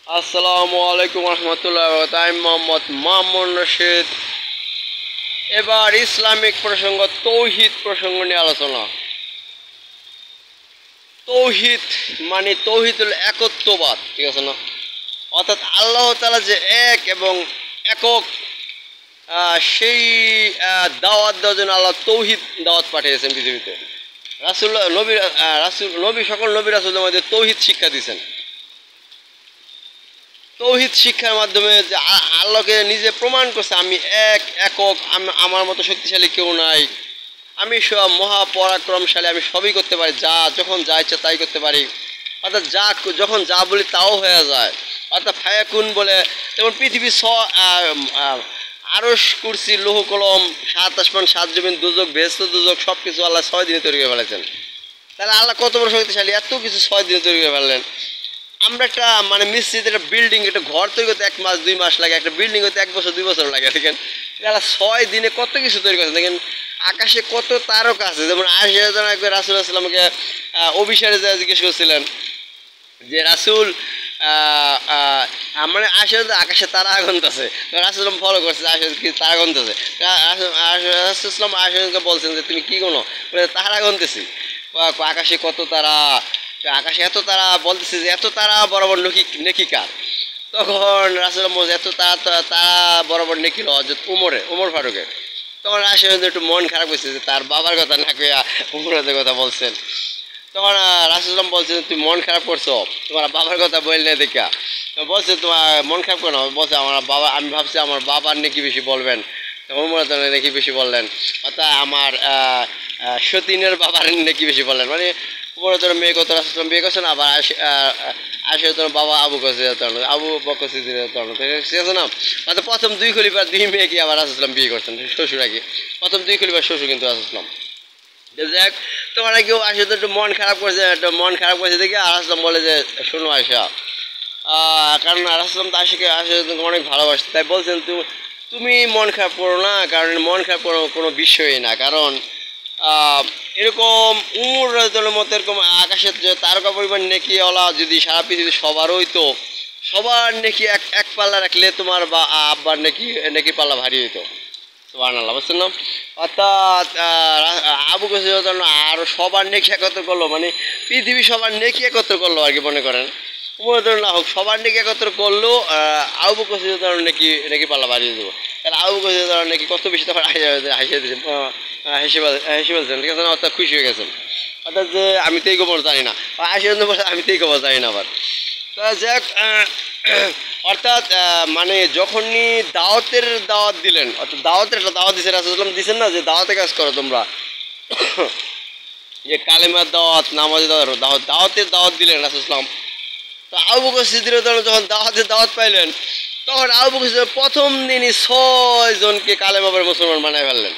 আসসালামু আলাইকুম রহমতুল্লাহ। আমি মোহাম্মদ মামুন রশিদ। এবার ইসলামিক প্রসঙ্গ তৌহিদ প্রসঙ্গ নিয়ে আলোচনা। তৌহিদ মানে তৌহিদ হল একত্ববাদ, ঠিক আছে না? অর্থাৎ আল্লাহ তাআলা যে এক এবং একক, সেই দাওয়াত দেওয়ার জন্য আল্লাহ তৌহিদ দাওয়াত পাঠিয়েছেন পৃথিবীতে। রাসূলুল্লাহ নবী সকল নবী রাসূলদের মধ্যে তৌহিদ শিক্ষা দিয়েছেন। তৌহিদ শিক্ষার মাধ্যমে যে আল্লাহকে নিজে প্রমাণ করছে, আমি এক একক, আমার মতো শক্তিশালী কেউ নাই, আমি সব মহাপরাক্রমশালী, আমি সবই করতে পারি, যখন যা ইচ্ছা তাই করতে পারি। অর্থাৎ যখন যা বলি তাও হয়ে যায়। অর্থাৎ ফায়াকুন বলে, যেমন পৃথিবী আরশ, কুরসি, লৌহ কলম, সাত আসমান, সাত জমিন, দুজক, বেহেশত, দুজক, সব কিছু আল্লাহ 6 দিনে তৈরি করে ফেলেছেন। তাহলে আল্লাহ কত বড় শক্তিশালী, এত কিছু 6 দিনে তৈরি করে ফেললেন। আমরা একটা মানে মিস্ত্রিতে একটা বিল্ডিং, একটা ঘর তৈরি করতে 1 মাস 2 মাস লাগে, একটা বিল্ডিং হতে 1 বছর 2 বছর লাগে। দেখেন তারা 6 দিনে কত কিছু তৈরি করেছে। দেখেন আকাশে কত তারকা আছে। যেমন আয়েশা একবার রাসূলুল্লাহ সাল্লাল্লাহু আলাইহি ওয়াসাল্লামকে অভিসারে যা জিজ্ঞেস করছিলেন যে রাসূল, মানে আকাশে তারা গুনতেছে, রাসূল ফলো করছে, আয়েশা কি তারা গুনতেছে। রাসূল আয়েশাকে বলছেন যে তুমি কি গুনো? তারা গুনতেছি। আকাশে কত তারা, আকাশে এত তারা, বলতেছে যে এত তারা বরাবর নেকি কার? তখন রাসূল বলছে এত তারা বরাবর নেকি হযরত ওমর ফারুকের। তখন রাসূল একটু মন খারাপ হয়েছে যে তার বাবার কথা না কইয়া ওমরের কথা বলছেন। তখন রাসূল বলছেন তুমি মন খারাপ করছো, তোমার বাবার কথা বললে দেখা। বলছে তোমার মন খারাপ কেন? বলছে আমার বাবা, আমি ভাবছি আমার বাবার নাকি বেশি বলবেন, ওমর নাকি বেশি বললেন। অর্থাৎ আমার সতীনের বাবার নাকি বেশি বললেন। মানে ওমরের জন্য মেয়ে কত রাসূল বিয়ে করছেন, আবার আয়েশার জন্য বাবা আবু বকর সিদ্দিকের জন্য, ঠিক আছে না? অর্থাৎ প্রথম 2 খলিফার 2 মেয়েকে আবার রাসূল বিয়ে করছেন শ্বশুর আগে। প্রথম 2 খলিফার শ্বশুর কিন্তু রাসূল। যাক, তোমার কেউ আসে তো একটু মন খারাপ করেছে দেখে রাসূল বলে যে শোনো আয়েশা, কারণ রাসূল তো আয়েশাকে অনেক ভালোবাসে, তাই বলছেন তুমি মন খারাপ করো না, কারণ মন খারাপ করার কোনো বিষয়ই না। কারণ এরকম উমর রাদিয়াল্লাহু মতো এরকম আকাশের যে তারকা পরিমাণ নেকিওয়ালা যদি সারা পৃথিবী সবার হইতো, সবার নেকি এক পাল্লা রাখলে তোমার বা আব্বার নেকি পাল্লা ভারী হইতো। সুবহানাল্লাহ, বুঝছেন না? অর্থাৎ আবু বকর আর সবার নেকি একত্র করলো, মানে পৃথিবী সবার নেকি একত্র করলো আর কি, মনে করেন উমর না হোক, সবার নেকি একত্র করলো, আবু বকর নেকি পাল্লা বাড়িয়ে দেবো। তাহলে আবু বকর নেকি কত বেশি, তখন হেসে বলছেন, ঠিক আছে না? অর্থাৎ খুশি হয়ে গেছেন। অর্থাৎ যে আমি তো এই খবর জানি না, আমি তো এই খবর জানি না আবার। তো যাক, অর্থাৎ মানে যখনই দাওয়াত দিলেন, অর্থাৎ দাওয়াতের একটা দাওয়াত দিচ্ছে রাসূলুল্লাহ দিচ্ছেন না, যে দাওয়াতে কাজ করো তোমরা, যে কালেমার দাওয়াত, নামাজের দাওয়াতের দাওয়াত দিলেন রাসূলুল্লাহ। তো আবু বকর সিদ্দিক যখন দাওয়াত পাইলেন, তখন আবু বকর সিদ্দিক প্রথম দিনই 6 জনকে কালেমা পড়ে মুসলমান বানায় ফেললেন।